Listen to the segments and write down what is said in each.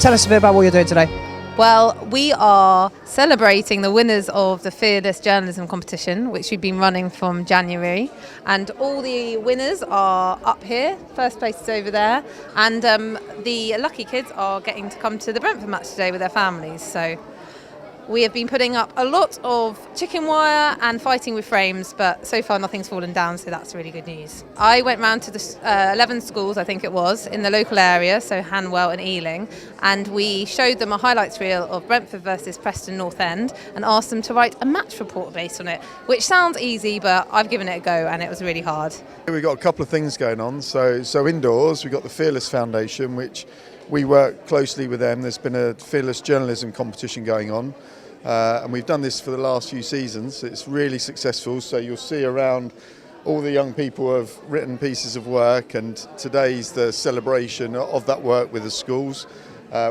tell us a bit about what you're doing today. Well, we are celebrating the winners of the Fearless Journalism competition, which we've been running from January. And all the winners are up here. First place is over there. And the lucky kids are getting to come to the Brentford match today with their families. So we have been putting up a lot of chicken wire and fighting with frames, but so far nothing's fallen down, so that's really good news. I went round to the 11 schools, I think it was, in the local area, so Hanwell and Ealing, and we showed them a highlights reel of Brentford versus Preston North End and asked them to write a match report based on it, which sounds easy, but I've given it a go and it was really hard. We've got a couple of things going on. So indoors, we've got the Fearless Foundation, which we work closely with them. There's been a Fearless Journalism competition going on, and we've done this for the last few seasons. It's really successful, so you'll see around all the young people have written pieces of work, and today's the celebration of that work with the schools.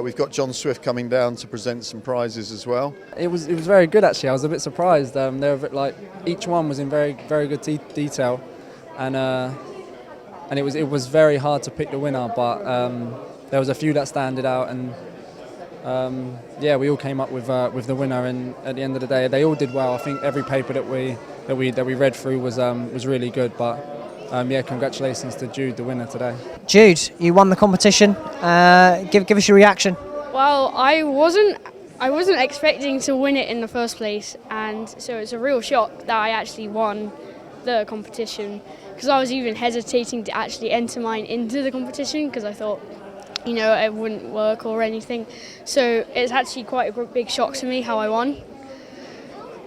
We've got John Swift coming down to present some prizes as well. It was very good actually. I was a bit surprised. They were like, each one was in very good detail, and it was very hard to pick the winner, but there was a few that standed out, and we all came up with the winner. And at the end of the day, they all did well. I think every paper that we read through was really good. But congratulations to Jude, the winner today. Jude, you won the competition. Give us your reaction. Well, I wasn't expecting to win it in the first place, and so it's a real shock that I actually won the competition, because I was even hesitating to actually enter mine into the competition because I thought, it wouldn't work or anything. So it's actually quite a big shock to me how I won,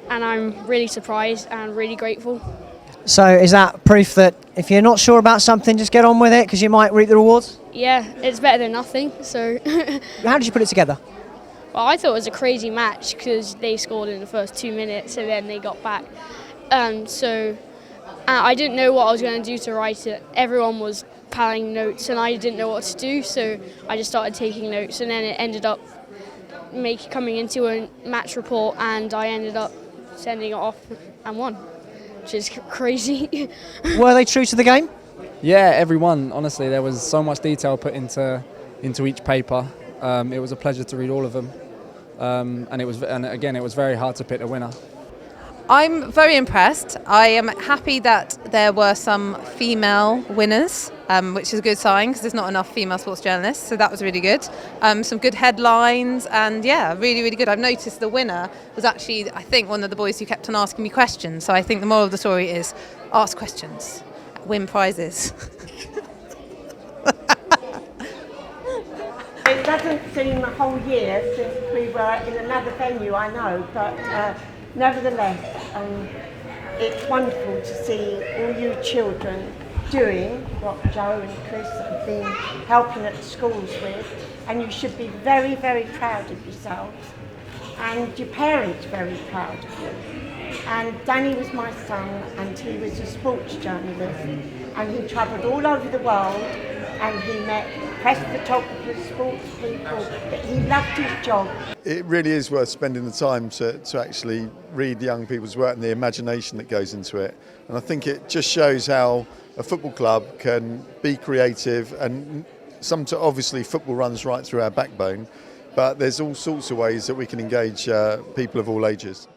and I'm really surprised and really grateful. So is that proof that if you're not sure about something, just get on with it because you might reap the rewards? Yeah, it's better than nothing. So How did you put it together? well, I thought it was a crazy match because they scored in the first 2 minutes and then they got back. So I didn't know what I was going to do to write it. Everyone was piling notes and I didn't know what to do, so I just started taking notes, and then it ended up coming into a match report, and I ended up sending it off and won, which is crazy. Were they true to the game? Yeah, everyone. Honestly, there was so much detail put into each paper. It was a pleasure to read all of them, and it was very hard to pick a winner. I'm very impressed. I am happy that there were some female winners, which is a good sign because there's not enough female sports journalists, so that was really good. Some good headlines, and really, really good. I've noticed the winner was actually, I think, one of the boys who kept on asking me questions, so I think the moral of the story is ask questions, win prizes. It doesn't seem a whole year since we were in another venue, I know, but nevertheless, it's wonderful to see all you children doing what Joe and Chris have been helping at the schools with, and you should be very, very proud of yourselves, and your parents very proud of you. And Danny was my son, and he was a sports journalist, and he travelled all over the world, and he met press photographers, sports people, but he loved his job. It really is worth spending the time to actually read young people's work and the imagination that goes into it. And I think it just shows how a football club can be creative, and obviously football runs right through our backbone, but there's all sorts of ways that we can engage people of all ages.